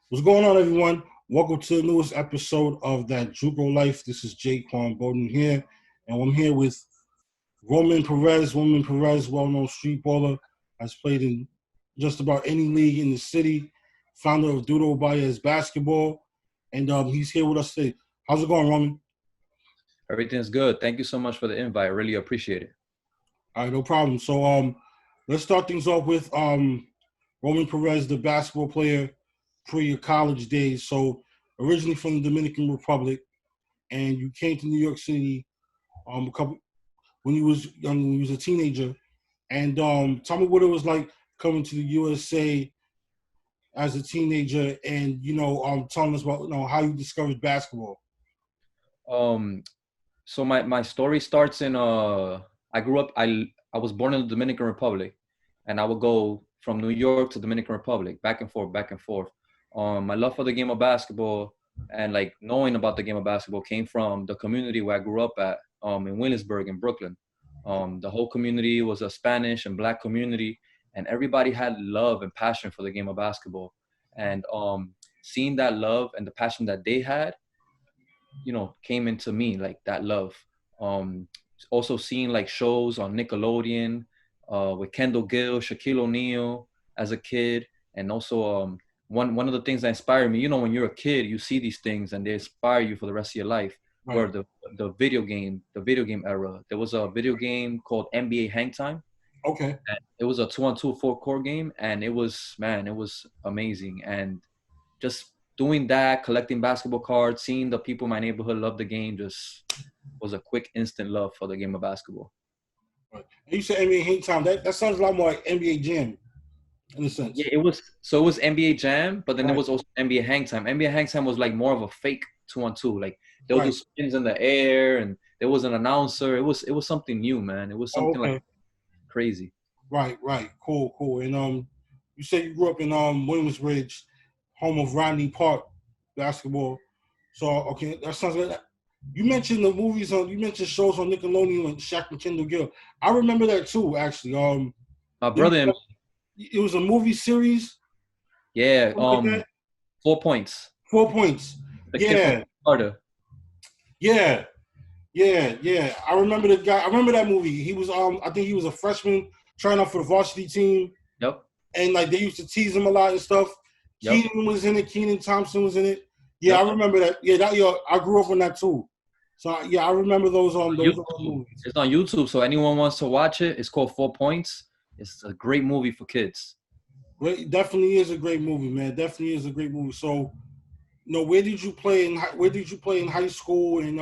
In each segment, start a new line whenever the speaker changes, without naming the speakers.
What's going on, everyone? Welcome to the newest episode of That Juco Life. This is Jaquam Bodden here, and I'm here with Roman Perez. Roman Perez, well-known street baller, has played in just about any league in the city, founder of Dudo Baez basketball, and he's here with us today. How's it going, Roman?
Everything's good. Thank you so much for the invite. I really appreciate it.
All right, no problem. So let's start things off with Roman Perez, the basketball player pre your college days. So originally from the Dominican Republic, and you came to New York City a couple when you was young, when you was a teenager. And tell me what it was like coming to the USA as a teenager, and telling us about how you discovered basketball.
Um, so my story starts in I grew up I was born in the Dominican Republic, and I would go from New York to Dominican Republic, back and forth, back and forth. My love for the game of basketball and like knowing about the game of basketball came from the community where I grew up at in Williamsburg in Brooklyn. The whole community was a Spanish and Black community, and everybody had love and passion for the game of basketball. And seeing that love and the passion that they had, came into me, like that love. Um, Also seeing like shows on Nickelodeon with Kendall Gill, Shaquille O'Neal as a kid, and also one of the things that inspired me. When you're a kid, you see these things and they inspire you for the rest of your life.
Right.
Where the video game era, there was a video game called NBA Hang Time.
Okay.
And it was a 2-on-2 four-court game, and it was amazing. And just doing that, collecting basketball cards, seeing the people in my neighborhood love the game, just was a quick instant love for the game of basketball.
Right. And you said NBA Hang Time. That sounds a lot more like NBA Jam in a sense.
Yeah, it was NBA Jam, but then there
Right.
was also NBA Hang Time. NBA Hang Time was like more of a fake 2-on-2. Like they would do
Right.
spins in the air, and there was an announcer. It was something new, man. It was
Oh,
something like
okay.
crazy.
Right. Right. Cool. Cool. And you said you grew up in Williamsbridge, home of Rodney Park basketball. So okay, that sounds like that. You mentioned the movies on. You mentioned shows on Nickelodeon and Shaq and Kendall Gill. I remember that too, actually.
My brother and
It was a movie series,
yeah,
something like that.
4 points.
4 points.
The kid from
Yeah,
Florida.
yeah, yeah. I remember the guy. I remember that movie. He was I think he was a freshman trying out for the varsity team,
Yep.
and like they used to tease him a lot and stuff.
Yep.
Keenan was in it. Keenan Thompson was in it. Yeah, I
Yep.
remember that. Yeah, I grew up on that too. So yeah, I remember those movies.
It's on YouTube, so anyone wants to watch it. It's called 4 Points. It's a great movie for kids.
Great, definitely is a great movie, man. Definitely is a great movie. So, where did you play in high school and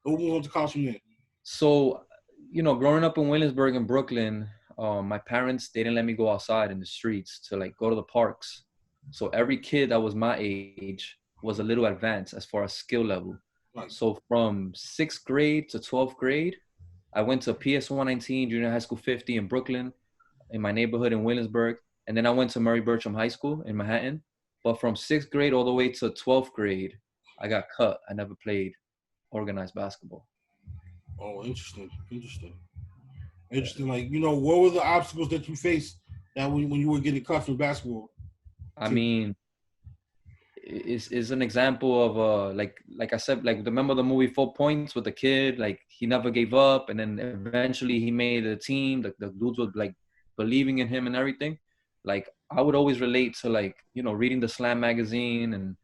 who went to college from there?
So, growing up in Williamsburg in Brooklyn, my parents, they didn't let me go outside in the streets to like go to the parks. So every kid that was my age was a little advanced as far as skill level.
Right.
So from 6th grade to 12th grade, I went to PS 119 Junior High School 50 in Brooklyn, in my neighborhood in Williamsburg. And then I went to Murray Bertram High School in Manhattan. But from 6th grade all the way to 12th grade, I got cut. I never played organized basketball.
Oh, interesting. Like, what were the obstacles that you faced that when you were getting cut from basketball?
I mean, is an example of like I said, like remember the movie 4 Points with the kid, like he never gave up, and then eventually he made a team. The dudes were like believing in him and everything. Like I would always relate to like reading the Slam magazine and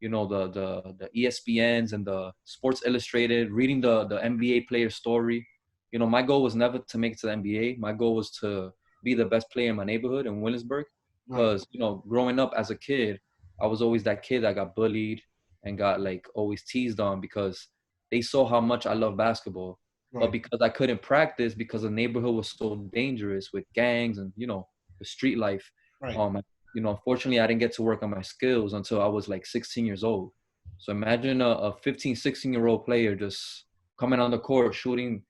the ESPNs and the Sports Illustrated, reading the NBA player story. My goal was never to make it to the NBA. My goal was to be the best player in my neighborhood in Williamsburg,
Right.
because growing up as a kid, I was always that kid that got bullied and got like always teased on because they saw how much I love basketball. But
Right.
because I couldn't practice because the neighborhood was so dangerous with gangs and the street life,
Right.
unfortunately I didn't get to work on my skills until I was like 16 years old. So imagine a 15, 16-year-old player just coming on the court shooting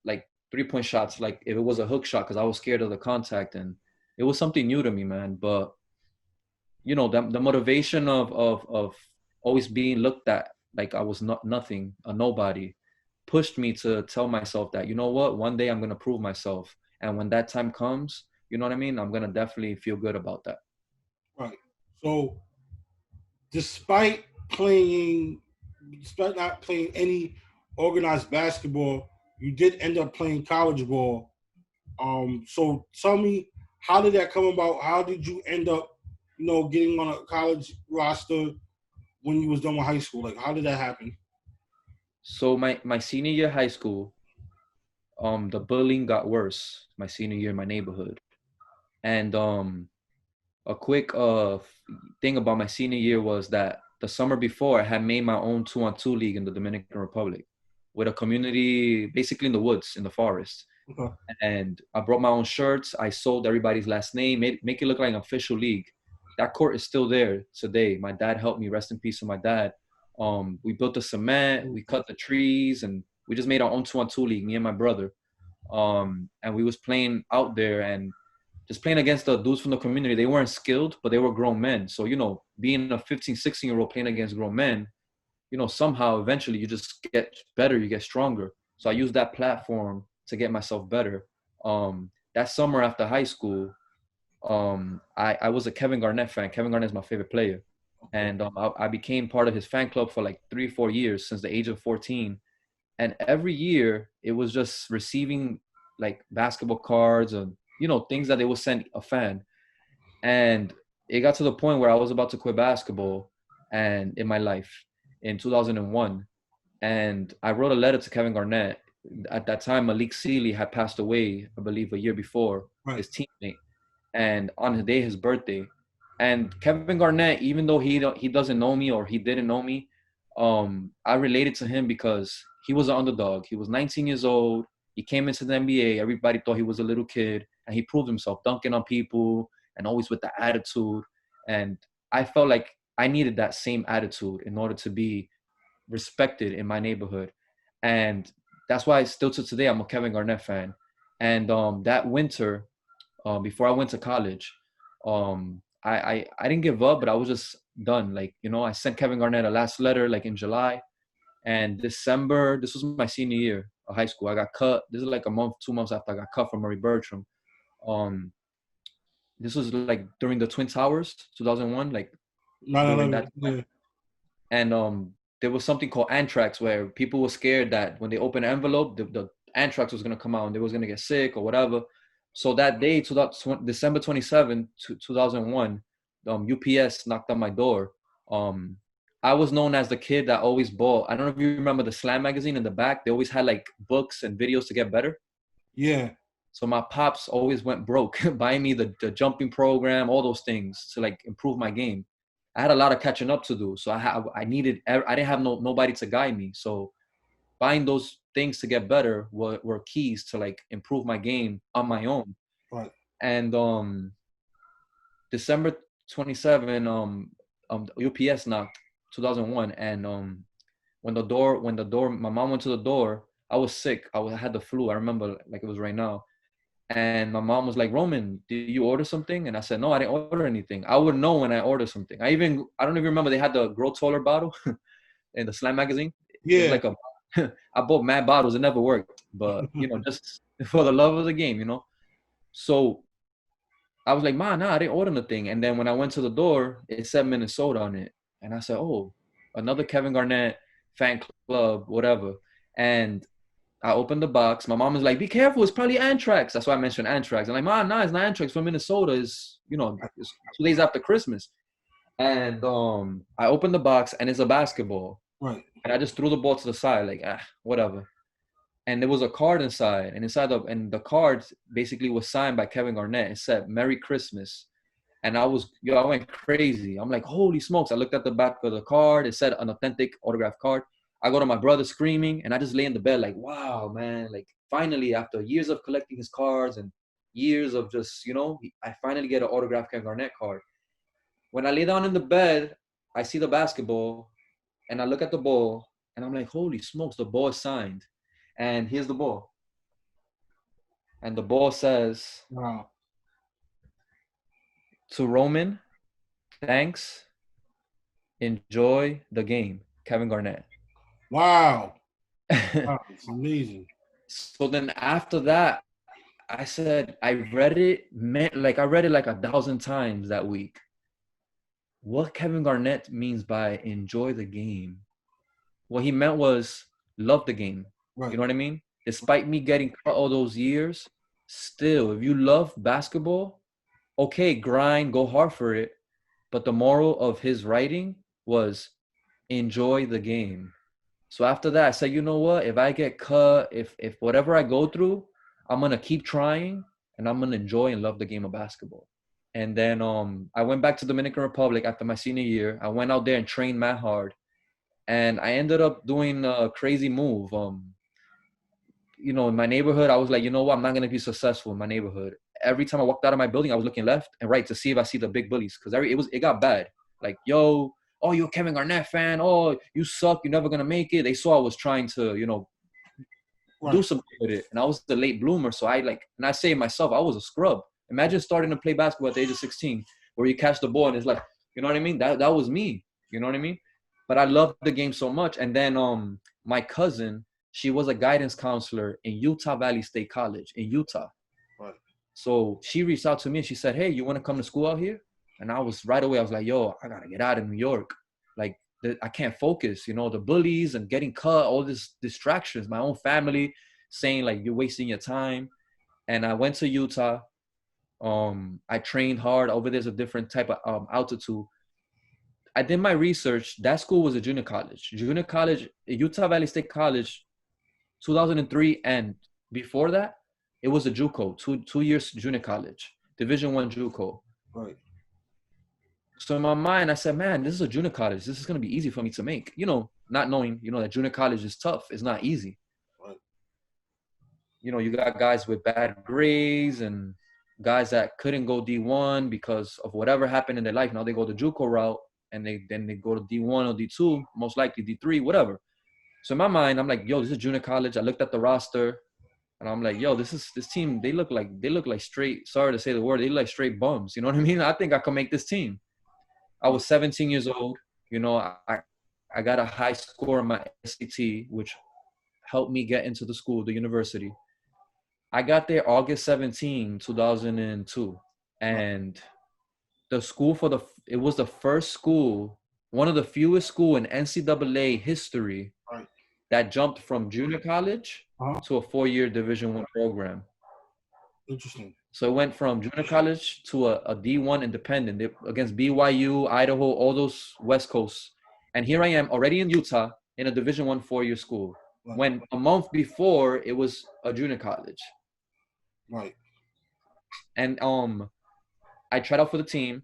like 3-point shots, like if it was a hook shot, because I was scared of the contact, and it was something new to me, man. But the motivation of always being looked at like I was not nothing, a nobody, pushed me to tell myself that what, one day I'm gonna prove myself, and when that time comes, you know what I mean, I'm gonna definitely feel good about that.
Right. So despite playing, despite not playing any organized basketball, you did end up playing college ball. So tell me, how did that come about? How did you end up, getting on a college roster when you was done with high school? Like, how did that happen?
So my senior year high school, the bullying got worse my senior year in my neighborhood. And a quick thing about my senior year was that the summer before I had made my own 2-on-2 league in the Dominican Republic with a community basically in the woods, in the forest.
Okay.
And I brought my own shirts. I sold everybody's last name, make it look like an official league. That court is still there today. My dad helped me, rest in peace to my dad. We built the cement, we cut the trees, and we just made our own 2-on-2 league, me and my brother. And we was playing out there and just playing against the dudes from the community. They weren't skilled, but they were grown men. So, being a 15, 16-year-old playing against grown men, somehow eventually you just get better, you get stronger. So I used that platform to get myself better. That summer after high school, I was a Kevin Garnett fan. Kevin Garnett is my favorite player. And I became part of his fan club for like 3-4 years since the age of 14. And every year it was just receiving like basketball cards and, things that they would send a fan. And it got to the point where I was about to quit basketball and in my life in 2001. And I wrote a letter to Kevin Garnett. At that time, Malik Sealy had passed away, I believe, a year before,
Right.
his teammate, and on the day his birthday. And Kevin Garnett, even though he doesn't know me or he didn't know me, I related to him because he was an underdog. He was 19 years old. He came into the NBA. Everybody thought he was a little kid, and he proved himself, dunking on people and always with the attitude. And I felt like I needed that same attitude in order to be respected in my neighborhood. And that's why still to today I'm a Kevin Garnett fan. And that winter, before I went to college, I didn't give up, but I was just done. Like, I sent Kevin Garnett a last letter like in July, and December, this was my senior year of high school. I got cut. This is like a month, 2 months after I got cut from Murray Bertram. Um, this was like during the Twin Towers, 2001, like during
9/11.
that time.
Yeah.
And there was something called anthrax where people were scared that when they opened an envelope, the anthrax was going to come out and they was going to get sick or whatever. So that day, December 27, 2001, UPS knocked on my door. I was known as the kid that always bought. I don't know if you remember the Slam magazine in the back. They always had like books and videos to get better.
Yeah.
So my pops always went broke buying me the jumping program, all those things to like improve my game. I had a lot of catching up to do. So I didn't have nobody to guide me. So buying those things to get better were keys to like improve my game on my own.
Right.
And December 27, UPS knocked 2001, and when the door, my mom went to the door. I was sick. I had the flu. I remember like it was right now. And my mom was like, Roman, did you order something? And I said, no, I didn't order anything. I would know when I order something. I don't even remember they had the Grow Taller bottle in the Slam magazine. It was
Yeah.
like I bought mad bottles. It never worked. But, just for the love of the game, So I was like, Ma, nah, I didn't order nothing. And then when I went to the door, it said Minnesota on it. And I said, oh, another Kevin Garnett fan club, whatever. And I opened the box. My mom was like, be careful, it's probably anthrax. That's why I mentioned anthrax. I'm like, Mom, nah, it's not anthrax from Minnesota. It's 2 days after Christmas. And I opened the box and it's a basketball.
Right.
And I just threw the ball to the side, like, whatever. And there was a card inside. And the card basically was signed by Kevin Garnett. It said, Merry Christmas. And I went crazy. I'm like, holy smokes. I looked at the back of the card. It said an authentic autographed card. I go to my brother screaming, and I just lay in the bed like, wow, man. Like, finally, after years of collecting his cards and years of just, I finally get an autographed Kevin Garnett card. When I lay down in the bed, I see the basketball, and I look at the ball, and I'm like, holy smokes, the ball is signed. And here's the ball. And the ball says,
Wow.
to Roman, thanks. Enjoy the game, Kevin Garnett.
Wow. Wow. It's amazing.
So then after that, I said, I read it like 1,000 times that week. what Kevin Garnett means by enjoy the game. What he meant was love the game.
Right.
You know what I mean? Despite me getting cut all those years, still, if you love basketball, okay, grind, go hard for it. But the moral of his writing was enjoy the game. So after that, I said, you know what? If I get cut, if whatever I go through, I'm gonna keep trying and I'm gonna enjoy and love the game of basketball. And then I went back to Dominican Republic after my senior year. I went out there and trained mad hard, and I ended up doing a crazy move. You know, in my neighborhood, I was like, you know what? I'm not gonna be successful in my neighborhood. Every time I walked out of my building, I was looking left and right to see if I see the big bullies, because it got bad. Like, yo, oh, you're a Kevin Garnett fan. Oh, you suck. You're never gonna make it. They saw I was trying to, you know, do something with it, and I was the late bloomer. So and I say myself, I was a scrub. Imagine starting to play basketball at the age of 16, where you catch the ball and it's like, you know what I mean? That was me. You know what I mean? But I loved the game so much. And then my cousin, she was a guidance counselor in Utah Valley State College in Utah.
Right.
So she reached out to me and she said, hey, you want to come to school out here? And I was right away, I was like, yo, I got to get out of New York. Like, I can't focus, you know, the bullies and getting cut, all these distractions, my own family saying like, you're wasting your time. And I went to Utah. I trained hard. Over there's a different type of altitude. I did my research. That school was a junior college. Junior college, Utah Valley State College, 2003, and before that, it was a JUCO, two years junior college, Division I JUCO.
Right.
So in my mind, I said, man, this is a junior college. This is going to be easy for me to make. You know, not knowing, you know, that junior college is tough. It's not easy.
Right.
You know, you got guys with bad grades and guys that couldn't go D1 because of whatever happened in their life. Now they go the JUCO route, and then they go to D1 or D2, most likely D3, whatever. So in my mind, I'm like, yo, this is junior college. I looked at the roster, and I'm like, yo, this team, they look like straight, sorry to say the word, they look like straight bums. You know what I mean? I think I could make this team. I was 17 years old. You know, I got a high score on my SAT, which helped me get into the school, the university. I got there August 17, 2002. And the school it was the first school, one of the fewest school in NCAA history that jumped from junior college to a 4-year Division I program.
Interesting.
So it went from junior college to a D1 independent against BYU, Idaho, all those West Coast. And here I am already in Utah in a Division I 4-year school. Right. When a month before it was a junior college.
Right.
And I tried out for the team.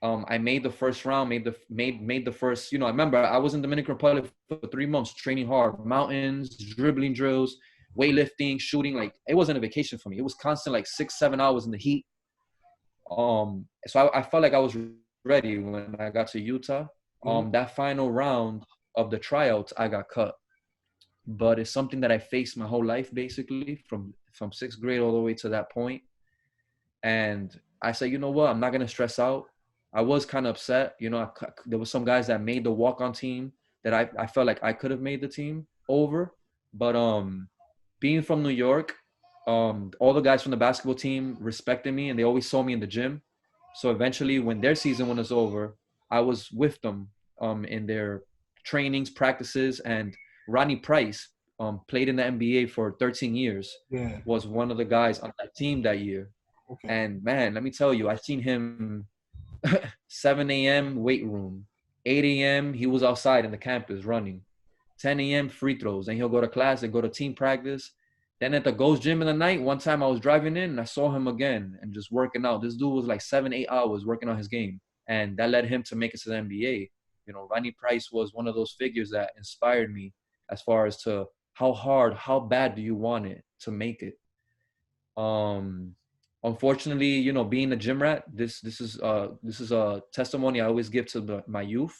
I made the first round, made the first, you know, I remember I was in Dominican Republic for 3 months training hard, mountains, dribbling drills, weightlifting, shooting. Like, it wasn't a vacation for me. It was constant, like 6-7 hours in the heat. So I felt like I was ready when I got to Utah. That final round of the tryouts, I got cut. But it's something that I faced my whole life, basically, from 6th grade all the way to that point. And I said, you know what? I'm not going to stress out. I was kind of upset. You know, there was some guys that made the walk-on team that I felt like I could have made the team over. But being from New York, all the guys from the basketball team respected me, and they always saw me in the gym. So eventually, when their season was over, I was with them in their trainings, practices, and Ronnie Price played in the NBA for 13 years, was one of the guys on that team that year. Okay. And, man, let me tell you, I seen him 7 a.m. weight room, 8 a.m. he was outside in the campus running, 10 a.m. free throws, and he'll go to class and go to team practice. Then at the Ghost Gym in the night, one time I was driving in and I saw him again and just working out. This dude was like 7-8 hours working on his game, and that led him to make it to the NBA. You know, Ronnie Price was one of those figures that inspired me as far as to how bad do you want it to make it. Unfortunately, you know, being a gym rat, this is a testimony I always give to my youth,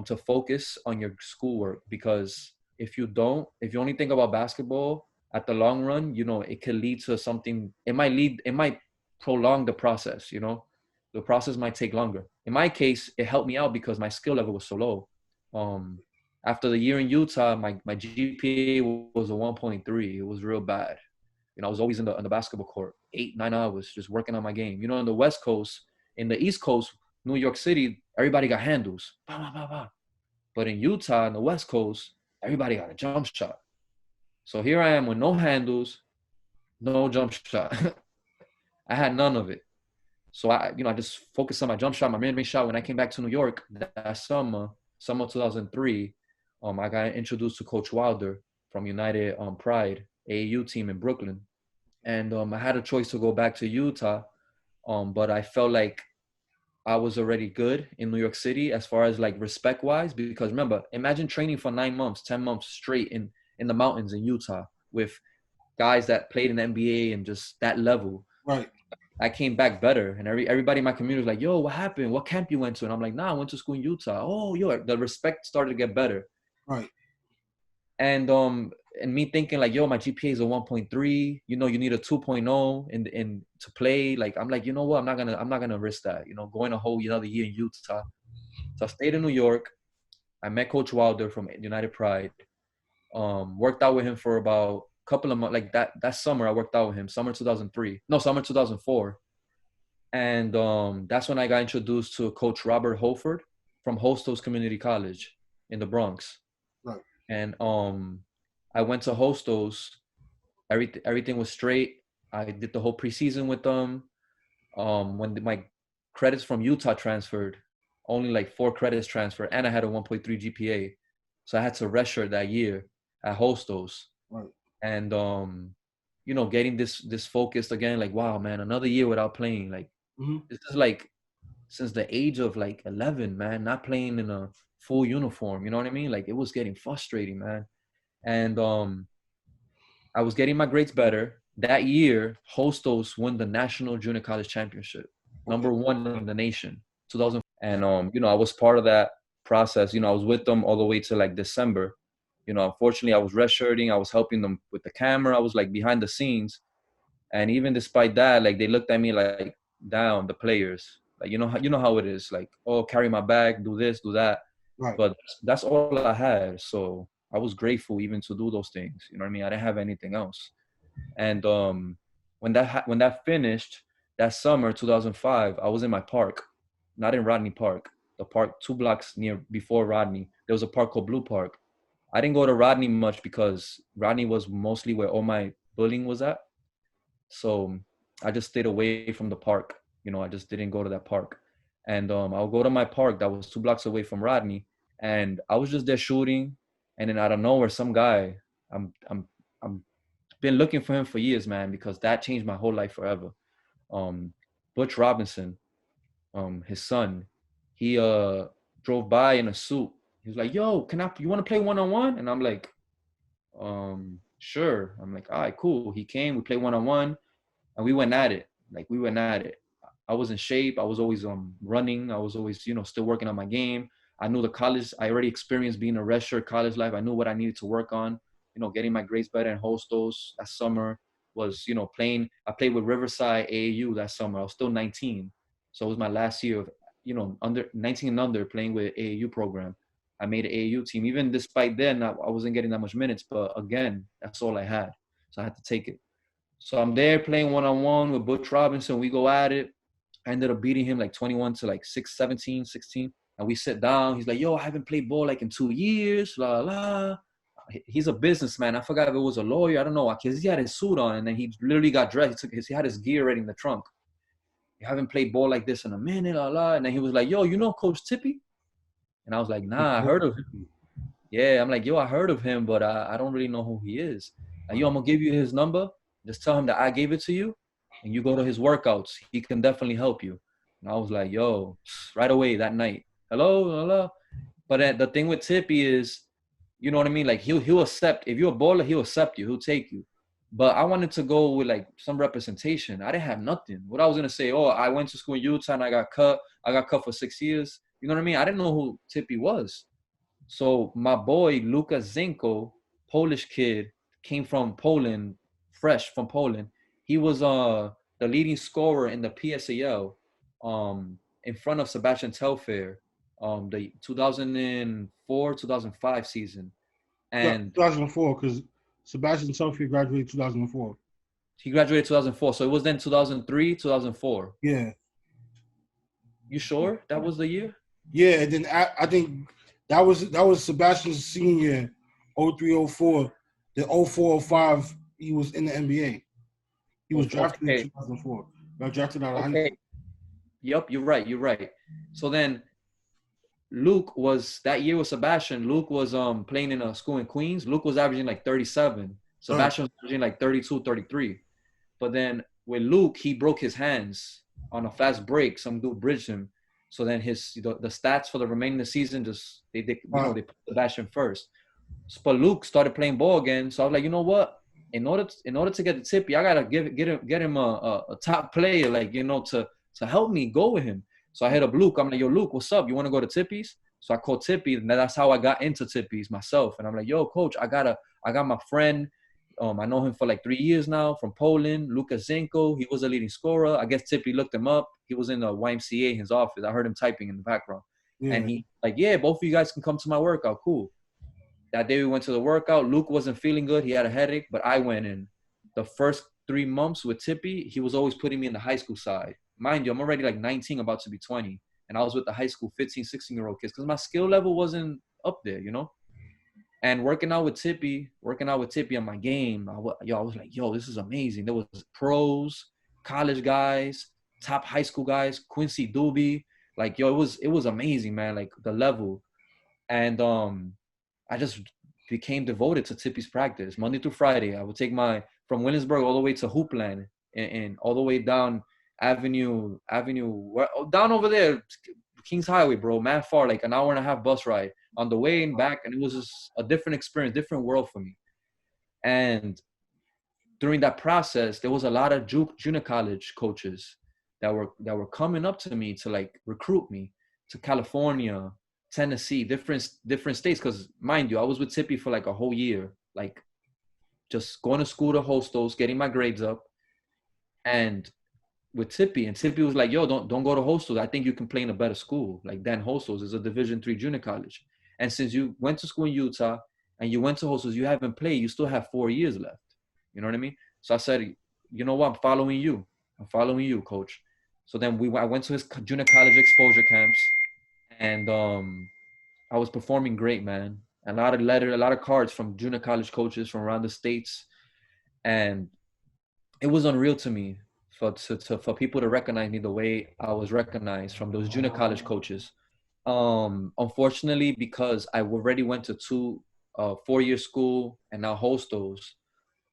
to focus on your schoolwork, because if you only think about basketball at the long run, you know, it could lead to something. It might prolong the process. You know, the process might take longer. In my case, it helped me out because my skill level was so low. After the year in Utah, my GPA was a 1.3. It was real bad. You know, I was always in the basketball court, 8-9 hours, just working on my game. You know, on the West Coast, in the East Coast, New York City, everybody got handles. Bah, bah, bah, bah. But in Utah, on the West Coast, everybody got a jump shot. So here I am with no handles, no jump shot. I had none of it. So I just focused on my jump shot, my mid-range shot. When I came back to New York that summer 2003, I got introduced to Coach Wilder from United Pride AAU team in Brooklyn, and I had a choice to go back to Utah, but I felt like I was already good in New York City as far as like respect-wise, because remember, imagine training for 9 months, 10 months straight in the mountains in Utah with guys that played in the NBA and just that level.
Right.
I came back better, and everybody in my community was like, "Yo, what happened? What camp you went to?" And I'm like, "Nah, I went to school in Utah." Oh, yo, the respect started to get better.
Right.
And me thinking like, "Yo, my GPA is a 1.3. You need a 2.0 in to play." Like, I'm like, you know what? I'm not gonna risk that. Going a whole another year in Utah. So I stayed in New York. I met Coach Wilder from United Pride. Worked out with him for about couple of months. Like that summer I worked out with him, summer 2004, and that's when I got introduced to Coach Robert Holford from Hostos Community College in the Bronx.
Right.
And I went to Hostos. Everything was straight. I did the whole preseason with them. When my credits from Utah transferred, only like 4 credits transferred, and I had a 1.3 GPA, so I had to redshirt that year at Hostos.
Right.
And getting this focused again, like, wow, man, another year without playing. Like, this is like since the age of like 11, man, not playing in a full uniform. You know what I mean? Like, it was getting frustrating, man. And I was getting my grades better. That year, Hostos won the National Junior College Championship, number 1 in the nation, 2000. And I was part of that process. I was with them all the way to like December. Unfortunately, I was redshirting. I was helping them with the camera. I was like behind the scenes. And even despite that, like, they looked at me like down, the players. Like, you know how it is. Like, oh, carry my bag, do this, do that.
Right.
But that's all I had. So I was grateful even to do those things. You know what I mean? I didn't have anything else. And when that finished, that summer, 2005, I was in my park, not in Rodney Park. The park 2 blocks before Rodney. There was a park called Blue Park. I didn't go to Rodney much because Rodney was mostly where all my bullying was at. So I just stayed away from the park. I just didn't go to that park. And I'll go to my park that was 2 blocks away from Rodney. And I was just there shooting. And then out of nowhere, some guy, I'm been looking for him for years, man, because that changed my whole life forever. Butch Robinson, his son, he drove by in a suit. He was like, "Yo, you want to play one-on-one?" And I'm like, sure. I'm like, all right, cool. He came, we played one-on-one, and we went at it. I was in shape. I was always running. I was always, still working on my game. I knew the college, I already experienced being a redshirt college life. I knew what I needed to work on, getting my grades better in Hostos that summer was, playing. I played with Riverside AAU that summer. I was still 19. So it was my last year of, under 19 and under playing with AAU program. I made an AAU team. Even despite then, I wasn't getting that much minutes. But again, that's all I had. So I had to take it. So I'm there playing one-on-one with Butch Robinson. We go at it. I ended up beating him like 21 to like 17, 16. And we sit down. He's like, "Yo, I haven't played ball like in 2 years. La la." He's a businessman. I forgot if it was a lawyer. I don't know. Because he had his suit on. And then he literally got dressed. He had his gear ready in the trunk. "You haven't played ball like this in a minute. La la." And then he was like, "Yo, you know Coach Tippy?" And I was like, "Nah, I heard of him." Yeah, I'm like, "Yo, I heard of him, but I don't really know who he is." Like, "Yo, I'm going to give you his number. Just tell him that I gave it to you, and you go to his workouts. He can definitely help you." And I was like, "Yo," right away that night. Hello. But the thing with Tippy is, you know what I mean? Like, he'll accept. If you're a baller, he'll accept you. He'll take you. But I wanted to go with, like, some representation. I didn't have nothing. What I was going to say, oh, I went to school in Utah and I got cut. I got cut for 6 years. You know what I mean? I didn't know who Tippy was. So my boy, Lukas Zinko, Polish kid, came from Poland, fresh from Poland. He was the leading scorer in the PSAL in front of Sebastian Telfair, the 2004, 2005 season. And
2004, because Sebastian Telfair graduated 2004.
He graduated 2004. So it was then 2003, 2004.
Yeah.
You sure that was the year?
Yeah, and then I think that was Sebastian's senior year, 03-04. The 04-05, he was in the NBA. He was drafted in
Okay,
2004. Got drafted out of high
okay.
school.
Yep, you're right. You're right. So then Luke was that year with Sebastian. Luke was playing in a school in Queens. Luke was averaging like 37.
Right.
Sebastian was averaging like 32, 33. But then with Luke, he broke his hands on a fast break. Some dude bridged him. So then the stats for the remaining of the season just they put Sebastian first. But Luke started playing ball again. So I was like, you know what? In order to get the tippy, I gotta get him a top player, like to help me go with him. So I hit up Luke. I'm like, yo, Luke, what's up? You want to go to Tippies? So I called Tippy, and that's how I got into Tippies myself. And I'm like, yo, coach, I got my friend. I know him for like 3 years now from Poland, Lucas Zinko. He was a leading scorer. I guess Tippy looked him up. He was in the YMCA in his office. I heard him typing in the background.
Yeah.
And he like, yeah, both of you guys can come to my workout. Cool. That day we went to the workout. Luke wasn't feeling good. He had a headache, but I went in. The first 3 months with Tippy, he was always putting me in the high school side. Mind you, I'm already like 19, about to be 20. And I was with the high school 15, 16-year-old kids because my skill level wasn't up there, And working out with Tippy on my game, I was like, yo, this is amazing. There was pros, college guys, top high school guys, Quincy Doobie. Like, yo, it was amazing, man, like the level. And I just became devoted to Tippy's practice Monday through Friday. I would take from Williamsburg all the way to Hoopland and all the way down Avenue, down over there, Kings Highway, bro, mad far, like an hour and a half bus ride on the way and back. And it was just a different experience, different world for me. And during that process, there was a lot of junior college coaches that were coming up to me to like recruit me to California, Tennessee, different states. Because mind you, I was with Tippy for like a whole year, like just going to school to Hostos, getting my grades up, and with Tippy. And Tippy was like, "Yo, don't go to Hostos. I think you can play in a better school. Like Dan Hostos is a Division III junior college. And since you went to school in Utah and you went to Hostos, you haven't played. You still have 4 years left. You know what I mean?" So I said, "You know what? I'm following you. I'm following you, coach." So then I went to his junior college exposure camps, and I was performing great, man. A lot of cards from junior college coaches from around the states, and it was unreal to me for people to recognize me the way I was recognized from those junior college coaches. Unfortunately, because I already went to two 4-year school and now Hostos,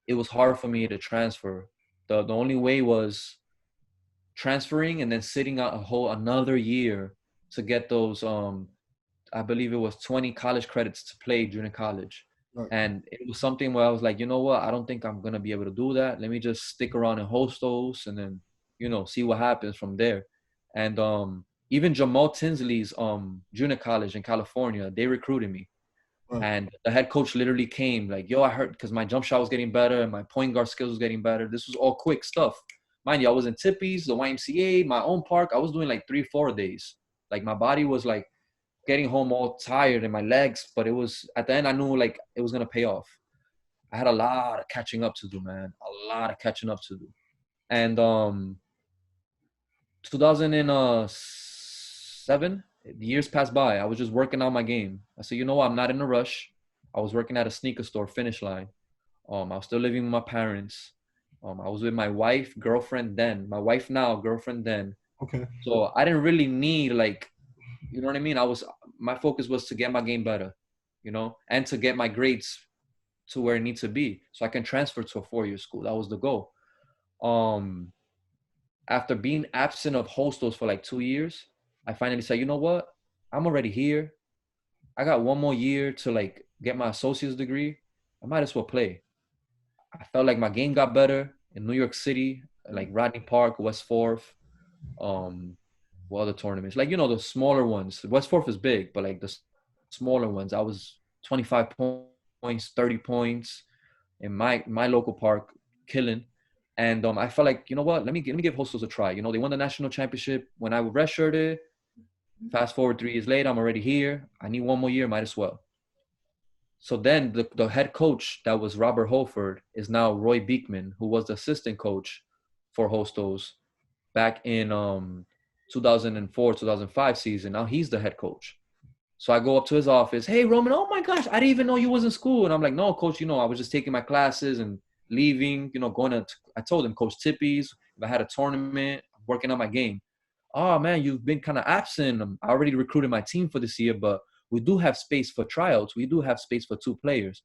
it was hard for me to transfer. The only way was transferring and then sitting out a whole another year to get those I believe it was 20 college credits to play junior college.
Right.
And it was something where I was like, you know what? I don't think I'm going to be able to do that. Let me just stick around and host those and then, see what happens from there. And even Jamal Tinsley's junior college in California, they recruited me.
Right.
And the head coach literally came like, yo, I heard because my jump shot was getting better and my point guard skills was getting better. This was all quick stuff. Mind you, I was in Tippies, the YMCA, my own park. I was doing like 3-4 days. Like my body was like getting home all tired in my legs, but it was at the end I knew like it was gonna pay off. I had a lot of catching up to do, man. A lot of catching up to do. And 2007, the years passed by. I was just working on my game. I said, you know what? I'm not in a rush. I was working at a sneaker store, Finish Line. I was still living with my parents. I was with my wife, girlfriend then. My wife now, girlfriend then.
Okay.
So I didn't really need like, you know what I mean? My focus was to get my game better, and to get my grades to where it needs to be so I can transfer to a 4-year school. That was the goal. After being absent of Hostos for like 2 years, I finally said, you know what? I'm already here. I got 1 more year to like get my associate's degree. I might as well play. I felt like my game got better in New York City, like Rodney Park, West Fourth, what other tournaments? Like, the smaller ones. West Fourth is big, but like the smaller ones, I was 25 points, 30 points in my local park, killing. And I felt like, you know what? Let me give Hostels a try. They won the national championship when I redshirted. Fast forward 3 years later, I'm already here. I need 1 more year, might as well. So then the head coach that was Robert Holford is now Roy Beekman, who was the assistant coach for Hostos back in 2004, 2005 season. Now he's the head coach. So I go up to his office. Hey, Roman, oh my gosh, I didn't even know you was in school. And I'm like, no, coach, I was just taking my classes and leaving, I told him, Coach Tippy's, if I had a tournament, working on my game. Oh, man, you've been kind of absent. I already recruited my team for this year, but we do have space for tryouts. We do have space for 2 players.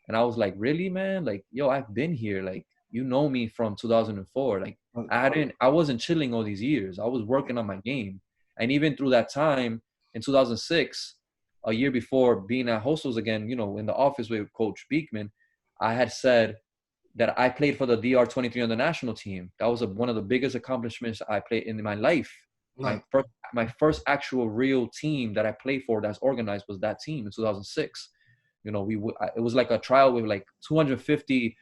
And I was like, really, man? Like, yo, I've been here. Like, you know me from 2004. Like, I wasn't chilling all these years. I was working on my game. And even through that time in 2006, a year before being at Hostos again, in the office with Coach Beekman, I had said that I played for the DR23 on the national team. That was one of the biggest accomplishments I played in my life.
Right.
My first actual real team that I played for that's organized was that team in 2006. It was like a trial with like 250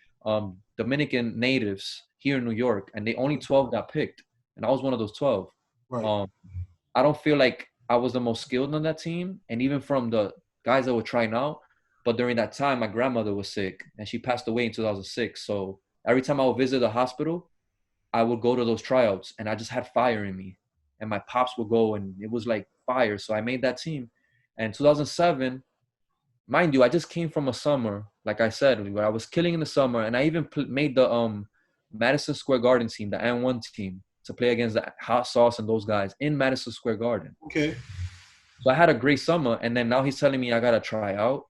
Dominican natives here in New York, and they only 12 got picked, and I was one of those 12.
Right.
I don't feel like I was the most skilled on that team, and even from the guys that were trying out. But during that time, my grandmother was sick, and she passed away in 2006. So every time I would visit the hospital, I would go to those tryouts, and I just had fire in me. And my pops would go, and it was like fire. So I made that team. And 2007, mind you, I just came from a summer, like I said, where I was killing in the summer, and I even made the Madison Square Garden team, the N1 team, to play against the Hot Sauce and those guys in Madison Square Garden.
Okay.
So I had a great summer, and then now he's telling me I got to try out,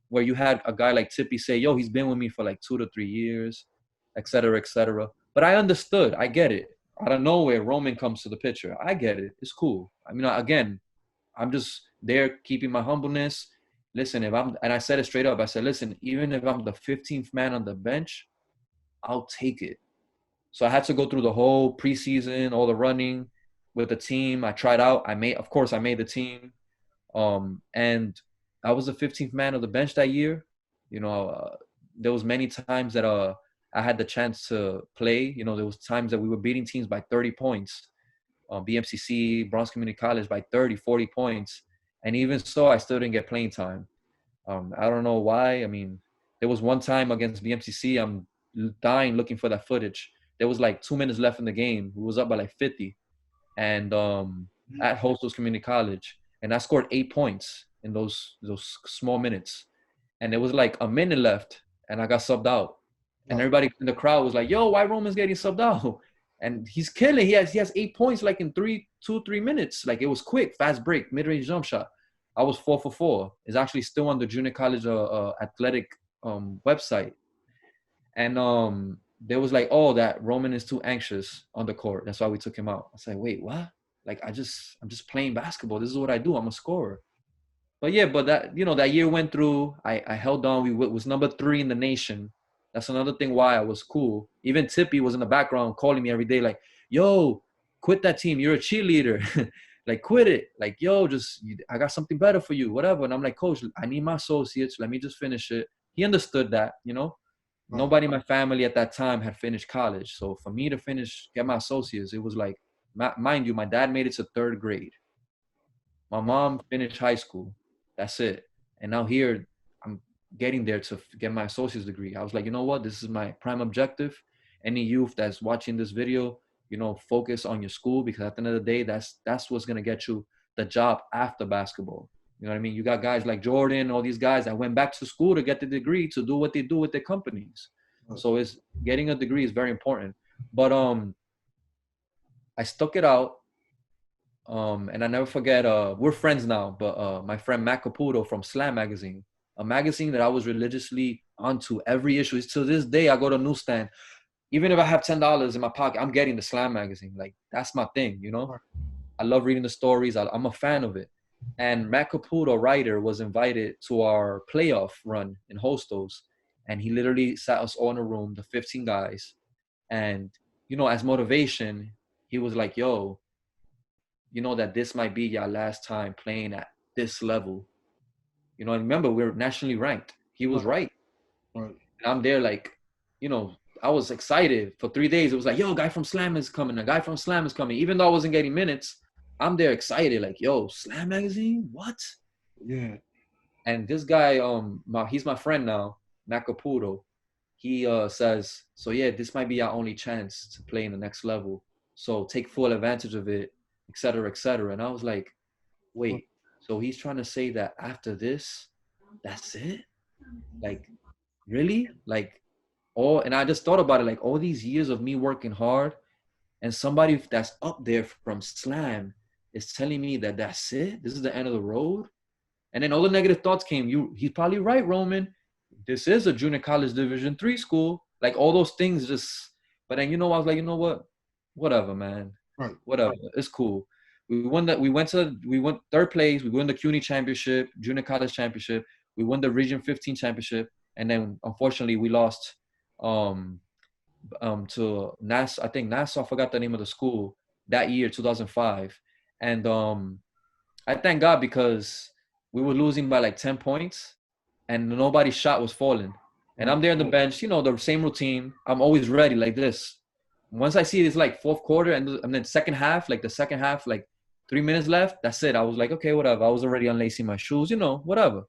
where you had a guy like Tippy say, yo, he's been with me for like 2 to 3 years, et cetera, et cetera. But I understood. I get it. Out of nowhere, Roman comes to the picture. I get it. It's cool. I mean, again, I'm just there keeping my humbleness. Listen, and I said it straight up. I said, listen, even if I'm the 15th man on the bench, I'll take it. So I had to go through the whole preseason, all the running with the team. I tried out. I made the team. And I was the 15th man of the bench that year. There was many times that I had the chance to play. There was times that we were beating teams by 30 points. BMCC, Bronx Community College by 30, 40 points. And even so, I still didn't get playing time. I don't know why. I mean, there was one time against BMCC, I'm dying looking for that footage. There was like 2 minutes left in the game. We was up by like 50. And at Hostos Community College. And I scored 8 points in those small minutes. And it was like a minute left, and I got subbed out. And everybody in the crowd was like, yo, why Roman's getting subbed out? And he's killing. He has 8 points like in 3 minutes. Like, it was quick, fast break, mid-range jump shot. I was 4 for 4. It's actually still on the junior college athletic website. And they was like, oh, that Roman is too anxious on the court. That's why we took him out. I was like, wait, what? Like, I'm just playing basketball. This is what I do. I'm a scorer. But yeah, that year went through. I held on. We was number 3 in the nation. That's another thing why I was cool. Even Tippy was in the background calling me every day like, yo, quit that team. You're a cheerleader. Like, quit it. Like, yo, I got something better for you, whatever. And I'm like, coach, I need my associates. Let me just finish it. He understood that, Right. Nobody in my family at that time had finished college. So for me to get my associates, it was like, mind you, my dad made it to 3rd grade. My mom finished high school. That's it. And now here, I'm getting there to get my associate's degree. I was like, you know what? This is my prime objective. Any youth that's watching this video, focus on your school, because at the end of the day, that's what's going to get you the job after basketball. You know what I mean? You got guys like Jordan, all these guys that went back to school to get the degree to do what they do with their companies. So getting a degree is very important. But I stuck it out. And I never forget, we're friends now, but my friend Matt Caputo from Slam Magazine, a magazine that I was religiously onto every issue. To this day, I go to newsstand. Even if I have $10 in my pocket, I'm getting the Slam Magazine. Like, that's my thing, I love reading the stories. I'm a fan of it. And Matt Caputo, writer, was invited to our playoff run in Hostos. And he literally sat us all in a room, the 15 guys. And, as motivation, he was like, yo, that this might be your last time playing at this level. And remember, we're nationally ranked. He was right. And I'm there like, I was excited for 3 days. It was like, yo, a guy from Slam is coming. A guy from Slam is coming. Even though I wasn't getting minutes, I'm there excited. Like, yo, Slam Magazine? What?
Yeah.
And this guy, he's my friend now, Matt Caputo. He says, so yeah, this might be our only chance to play in the next level. So take full advantage of it. et cetera, et cetera. And I was like,
Right.
wait, so he's trying to say that after this, that's it? Like, really? Like, and I just thought about it, like all these years of me working hard, and somebody that's up there from slam is telling me that that's it? This is the end of the road? And then all the negative thoughts came. He's probably right, Roman. This is a junior college Division III school. Like all those things just, but then, I was like, you know what? Whatever, man.
Right.
Whatever. It's cool. We went third place. We won the CUNY championship, junior college championship. We won the Region 15 championship. And then unfortunately we lost um to Nassau. I think Nassau, I forgot the name of the school that year, 2005. And I thank God because we were losing by like 10 points and nobody's shot was falling. And I'm there on the bench, the same routine. I'm always ready like this. Once I see it's like fourth quarter and then second half, like 3 minutes left, that's it. I was like, okay, whatever. I was already unlacing my shoes, whatever.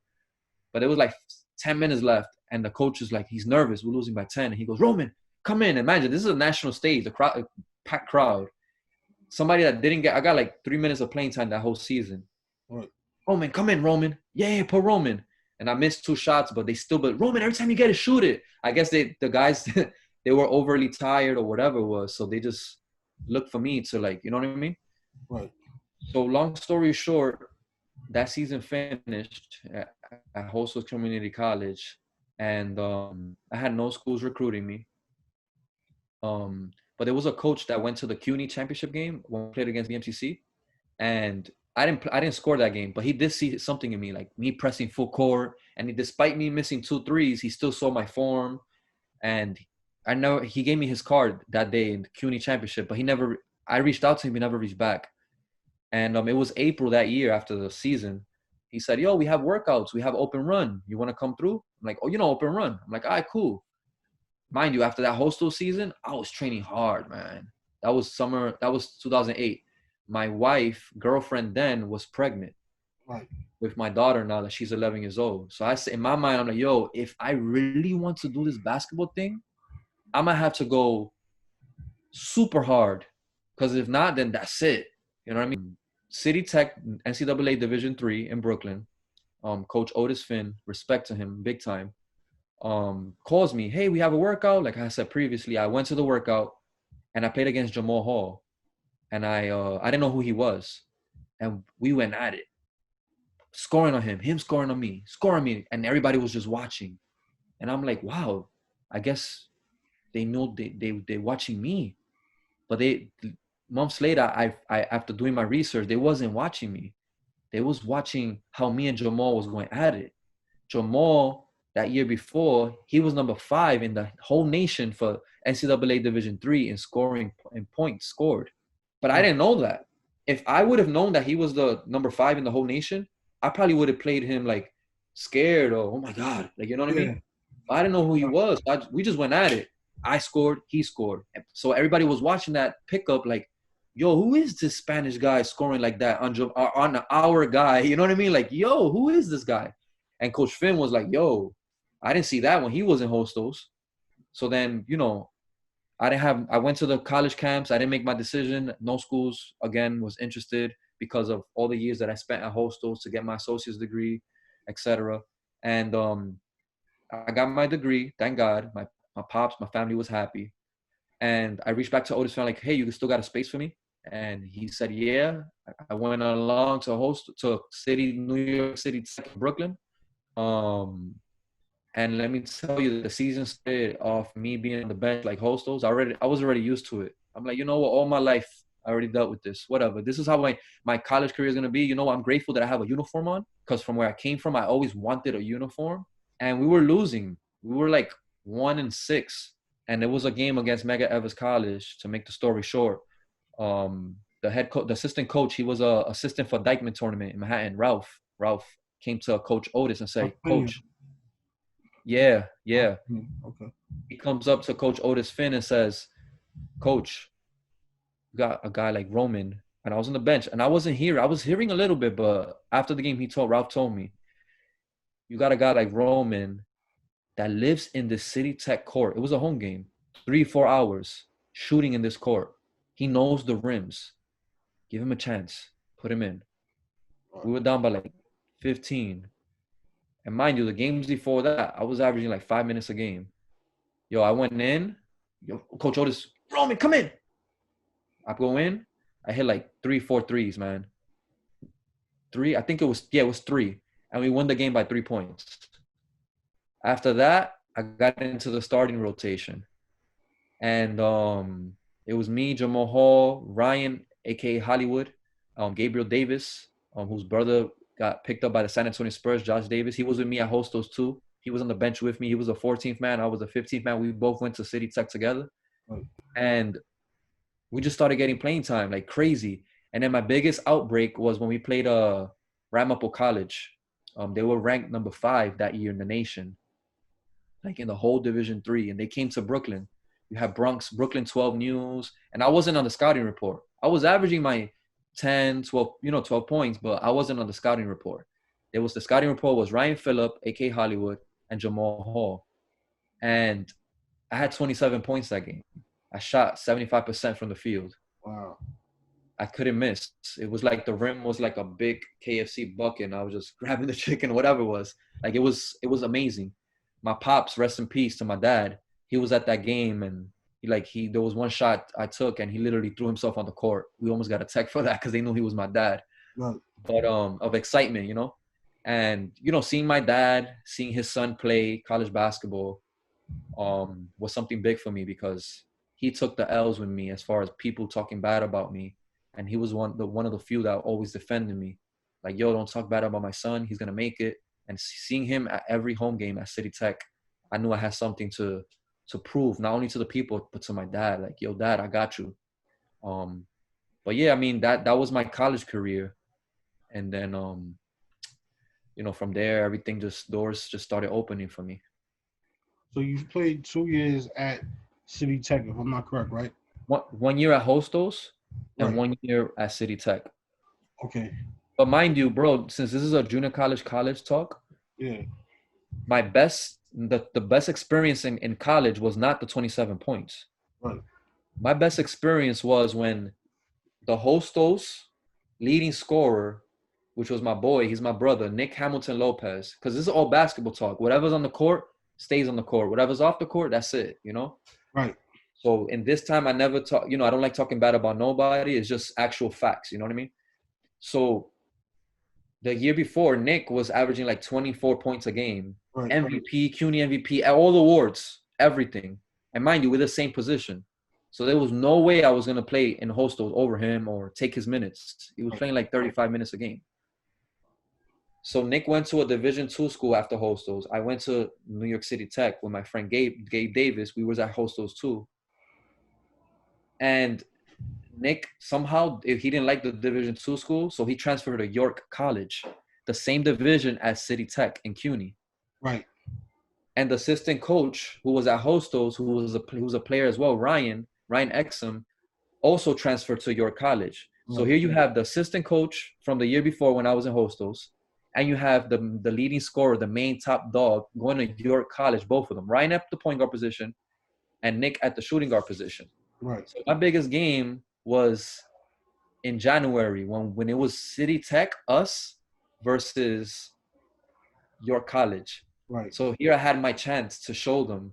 But it was like 10 minutes left. And the coach is like, he's nervous. We're losing by 10. And he goes, Roman, come in. Imagine, this is a national stage, a packed crowd. Somebody that I got like 3 minutes of playing time that whole season.
Right.
Roman, come in, Roman. Yeah, put Roman. And I missed 2 shots, but Roman, every time you get it, shoot it. I guess the guys, they were overly tired or whatever it was. So they just looked for me to like, you know what I mean?
Right.
So long story short, that season finished at Hostos Community College. And I had no schools recruiting me. But there was a coach that went to the CUNY championship game when we played against BMCC. And I didn't score that game, but he did see something in me, like me pressing full court. And despite me missing 2 threes, he still saw my form. And he gave me his card that day in the CUNY championship, but I reached out to him, he never reached back. And it was April that year after the season. He said, yo, we have workouts. We have open run. You want to come through? I'm like, oh, open run. I'm like, all right, cool. Mind you, after that Hostel season, I was training hard, man. That was 2008. My girlfriend then was pregnant
Right.
with my daughter now that she's 11 years old. So I say in my mind, I'm like, yo, if I really want to do this basketball thing, I might have to go super hard. Because if not, then that's it. You know what I mean? City Tech, NCAA Division III in Brooklyn. Coach Otis Finn, respect to him, big time. Calls me, hey, we have a workout. Like I said previously, I went to the workout and I played against Jamal Hall. And I didn't know who he was. And we went at it. Scoring on him scoring on me, and everybody was just watching. And I'm like, wow, I guess they know they watching me. But months later, I after doing my research, they wasn't watching me. They was watching how me and Jamal was going at it. Jamal, that year before, he was number 5 in the whole nation for NCAA Division III in scoring and points scored. But I didn't know that. If I would have known that he was the number 5 in the whole nation, I probably would have played him like scared or, oh my God, like, you know what I mean? I didn't know who he was. We just went at it. I scored, he scored. So everybody was watching that pickup like, yo, who is this Spanish guy scoring like that on our guy? You know what I mean? Like, yo, who is this guy? And Coach Finn was like, yo, I didn't see that when he was in Hostos. So then, I went to the college camps. I didn't make my decision. No schools, again, was interested because of all the years that I spent at Hostos to get my associate's degree, etc. And I got my degree, thank God. My pops, my family was happy. And I reached back to Otis, like, hey, you still got a space for me? And he said, yeah. I went along to New York City, Brooklyn. And let me tell you, the season started off me being on the bench like Hostos. I was already used to it. I'm like, you know what? All my life, I already dealt with this. Whatever. This is how my college career is going to be. I'm grateful that I have a uniform on because from where I came from, I always wanted a uniform. And we were losing. We were like 1-6. And it was a game against Mega Evers College, to make the story short. The assistant coach, he was a assistant for Dykeman tournament in Manhattan. Ralph came to Coach Otis and said, Coach, yeah.
Okay.
He comes up to Coach Otis Finn and says, Coach, you got a guy like Roman. And I was on the bench and I wasn't here. I was hearing a little bit, but after the game, Ralph told me, you got a guy like Roman that lives in the City Tech court. It was a home game, 3-4 hours shooting in this court. He knows the rims. Give him a chance. Put him in.
Right.
We were down by like 15. And mind you, the games before that, I was averaging like 5 minutes a game. Yo, I went in. Yo, Coach Otis, Roman, come in. I go in. I hit like 4 threes, man. Three, I think it was 3. And we won the game by 3 points. After that, I got into the starting rotation. And it was me, Jamal Hall, Ryan, a.k.a. Hollywood, Gabriel Davis, whose brother got picked up by the San Antonio Spurs, Josh Davis. He was with me at Hostos too. He was on the bench with me. He was the 14th man. I was the 15th man. We both went to City Tech together.
Right.
And we just started getting playing time like crazy. And then my biggest outbreak was when we played Ramapo College. They were ranked number 5 that year in the nation, like in the whole Division III. And they came to Brooklyn. You have Brooklyn 12 News. And I wasn't on the scouting report. I was averaging my 10, 12, 12 points, but I wasn't on the scouting report. The scouting report was Ryan Phillip, a.k.a. Hollywood, and Jamal Hall. And I had 27 points that game. I shot 75% from the field.
Wow.
I couldn't miss. It was like the rim was like a big KFC bucket, and I was just grabbing the chicken, whatever it was. Like it was amazing. My pops, rest in peace to my dad. He was at that game, and there was one shot I took, and he literally threw himself on the court. We almost got a tech for that because they knew he was my dad.
Right.
But of excitement, and seeing my dad, seeing his son play college basketball, was something big for me because he took the L's with me as far as people talking bad about me, and he was one of the few that always defended me. Like, yo, don't talk bad about my son. He's gonna make it. And seeing him at every home game at City Tech, I knew I had something to prove, not only to the people but to my dad. Like, yo, dad, I got you. But yeah, I mean that was my college career, and then from there doors just started opening for me.
So you played 2 years at City Tech, if I'm not correct, right?
1 year at Hostos and
Right.
1 year at City Tech.
Okay.
But mind you, bro, since this is a junior college talk,
Yeah.
my the best experience in college was not the 27 points.
Right.
My best experience was when the Hostos leading scorer, which was my boy, he's my brother, Nick Hamilton Lopez, because this is all basketball talk. Whatever's on the court stays on the court. Whatever's off the court, that's it,
Right.
So in this time, I never talk, I don't like talking bad about nobody. It's just actual facts, you know what I mean? So the year before, Nick was averaging like 24 points a game.
Right.
MVP, CUNY MVP, all the awards, everything. And mind you, we're the same position. So there was no way I was going to play in Hostos over him or take his minutes. He was playing like 35 minutes a game. So Nick went to a Division II school after Hostos. I went to New York City Tech with my friend Gabe Davis. We was at Hostos too. And Nick, somehow, he didn't like the Division II school, so he transferred to York College, the same division as City Tech and CUNY.
Right.
And the assistant coach who was at Hostos, who was a player as well, Ryan Exum, also transferred to York College. So here you have the assistant coach from the year before when I was in Hostos, and you have the leading scorer, the main top dog, going to York College, both of them. Ryan at the point guard position and Nick at the shooting guard position.
Right.
So my biggest game was in January when it was City Tech, us, versus York College.
Right.
So here I had my chance to show them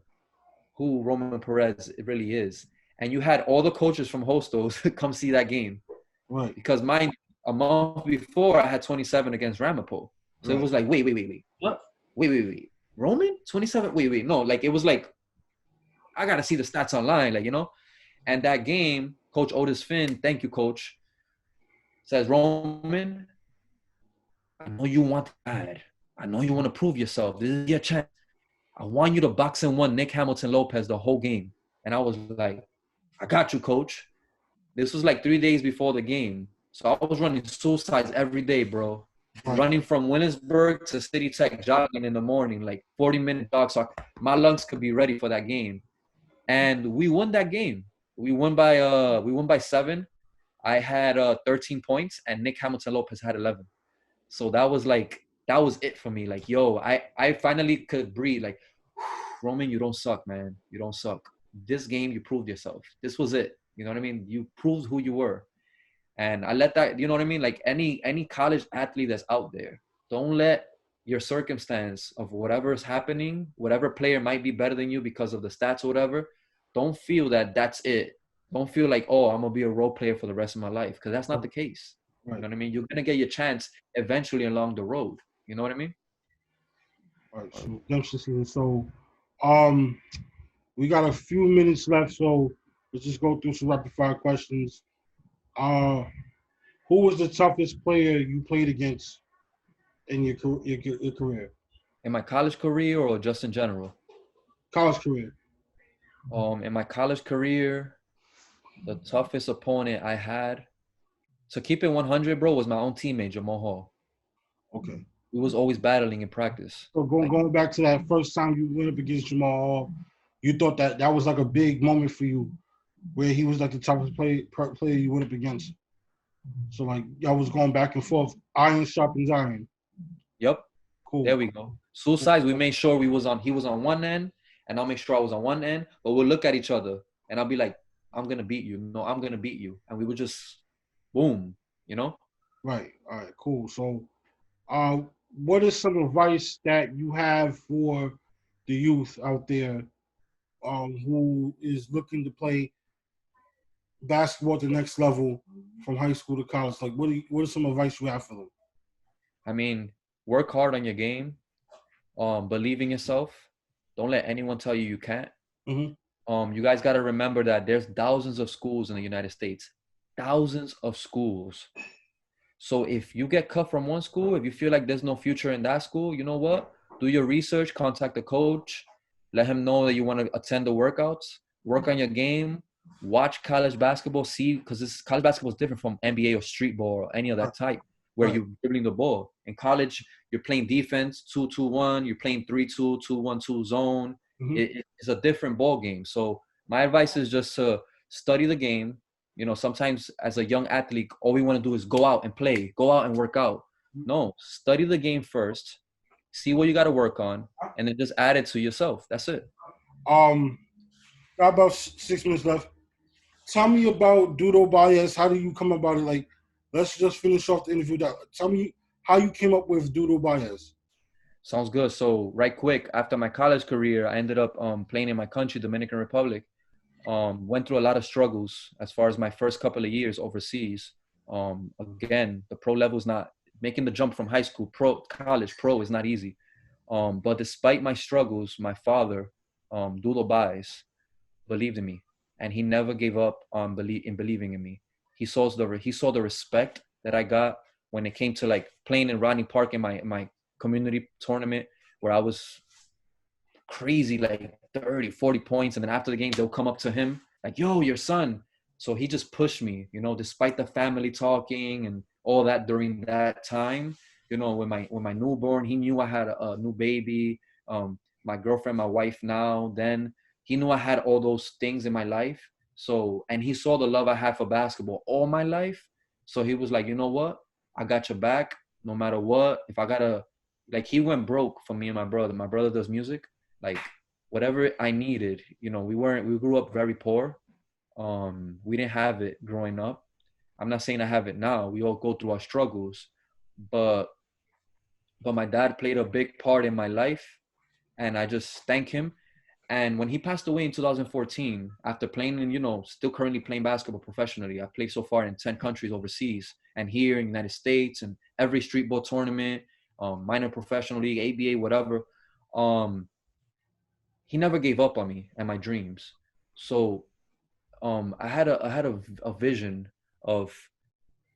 who Roman Perez really is. And you had all the coaches from Hostos come see that game.
Right.
Because a month before, I had 27 against Ramapo. So It was like, wait. What? Wait. Roman? 27? Wait. No, like, it was like, I got to see the stats online, like, And that game, Coach Otis Finn, thank you, Coach, says, Roman, I know you want that. I know you want to prove yourself. This is your chance. I want you to box in one Nick Hamilton Lopez the whole game. And I was like, I got you, Coach. This was like 3 days before the game. So I was running suicides every day, bro.
Right.
Running from Williamsburg to City Tech, jogging in the morning, like 40-minute jogs. So my lungs could be ready for that game. And we won that game. We won by 7. I had 13 points, and Nick Hamilton Lopez had 11. So that was it for me. Like, yo, I finally could breathe. Like, Roman, you don't suck, man. You don't suck. This game, you proved yourself. This was it. You know what I mean? You proved who you were. And I let that, you know what I mean? Like any college athlete that's out there, don't let your circumstance of whatever is happening, whatever player might be better than you because of the stats or whatever, don't feel that that's it. Don't feel like, oh, I'm gonna be a role player for the rest of my life, because that's not the case. You
Right.
know what I mean? You're gonna get your chance eventually along the road. You know what I mean?
All right. So redemption season. So, um, we got a few minutes left, so let's just go through some rapid fire questions. Uh, who was the toughest player you played against in your career,
In my college career or just in general?
college career?
In my college career, the toughest opponent I had, to keep it 100, bro, was my own teammate, Jamal Hall.
Okay.
We was always battling in practice.
So
Like,
going back to that first time you went up against Jamal Hall, you thought that was like a big moment for you, where he was like the toughest player you went up against. So like y'all was going back and forth, iron sharpens iron.
yep,
Cool.
there we go. Suicides, we made sure he was on one end, and I'll make sure I was on one end, but we'll look at each other, and I'll be like, I'm gonna beat you. No, I'm gonna beat you. And we would just boom, you know?
Right. All right. Cool. So, uh, what is some advice that you have for the youth out there, who is looking to play basketball at the next level from high school to college? Like, what is some advice you have for them?
I mean, work hard on your game. Believe in yourself. Don't let anyone tell you you can't.
Mm-hmm.
You guys got to remember that there's thousands of schools in the United States, thousands of schools. So if you get cut from one school, if you feel like there's no future in that school, you know what? Do your research, contact the coach, let him know that you want to attend the workouts, work on your game, watch college basketball, see, because this college basketball is different from NBA or street ball or any of that type where
Right.
you're dribbling the ball. In college, you're playing defense, 2-2-1, you're playing 3-2, 2-1-2 zone.
Mm-hmm.
It's a different ball game. So my advice is just to study the game. You know, sometimes as a young athlete, all we want to do is go out and play, go out and work out. No, study the game first, see what you got to work on, and then just add it to yourself. That's it.
Um, got about 6 minutes left. Tell me about Dudo Baez. How do you come about it? Like, let's just finish off the interview. Tell me how you came up with Dudo Baez.
Sounds good. So right quick, after my college career, I ended up playing in my country, Dominican Republic. Went through a lot of struggles as far as my first couple of years overseas. Again, the pro level is not making the jump from high school, college, pro is not easy. But despite my struggles, my father, Dudo Baez, believed in me, and he never gave up on believing in me. He saw the respect that I got when it came to like playing in Rodney Park in my community tournament, where I was crazy, like 30, 40 points. And then after the game, they'll come up to him like, yo, your son. So he just pushed me, despite the family talking and all that during that time. When my newborn, he knew I had a new baby. My girlfriend, my wife now, then he knew I had all those things in my life. So, and he saw the love I had for basketball all my life. So he was like, you know what? I got your back no matter what. If I gotta, like, he went broke for me and my brother. My brother does music, like whatever I needed. We grew up very poor. We didn't have it growing up. I'm not saying I have it now. We all go through our struggles, but my dad played a big part in my life, and I just thank him. And when he passed away in 2014, after playing and still currently playing basketball professionally, I played so far in 10 countries overseas and here in the United States and every street ball tournament, minor professional league, ABA, whatever. Um, he never gave up on me and my dreams. So I had a vision of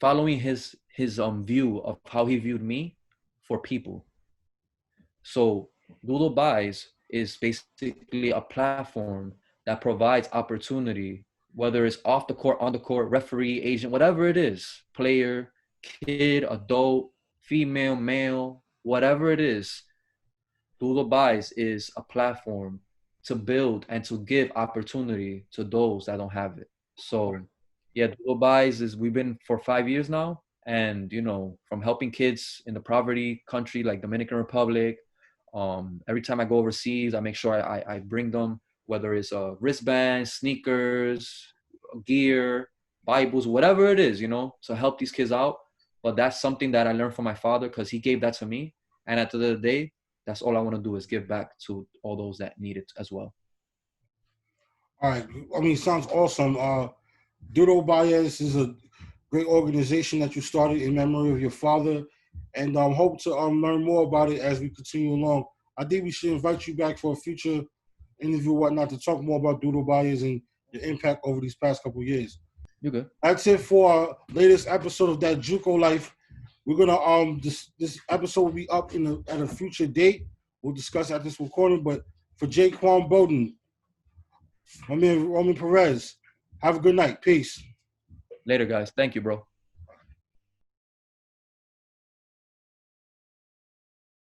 following his view of how he viewed me for people. So Dudo Baez is basically a platform that provides opportunity, whether it's off the court, on the court, referee, agent, whatever it is, player, kid, adult, female, male, whatever it is. Dudo Baez is a platform to build and to give opportunity to those that don't have it. So yeah, Dudo Baez we've been for 5 years now. And from helping kids in the poverty country like Dominican Republic, every time I go overseas, I make sure I bring them, whether it's wristbands, sneakers, gear, Bibles, whatever it is, to help these kids out. But that's something that I learned from my father because he gave that to me. And at the end of the day, that's all I want to do is give back to all those that need it as well.
All right. I mean, sounds awesome. Dudo Baez is a great organization that you started in memory of your father, and hope to learn more about it as we continue along. I think we should invite you back for a future interview, or whatnot, to talk more about Dudo Baez and the impact over these past couple of years.
You good?
That's it for our latest episode of That Juco Life. We're gonna this episode will be up at a future date. We'll discuss at this recording. But for Jaquam Bodden, my man Roman Perez, have a good night. Peace.
Later, guys. Thank you, bro.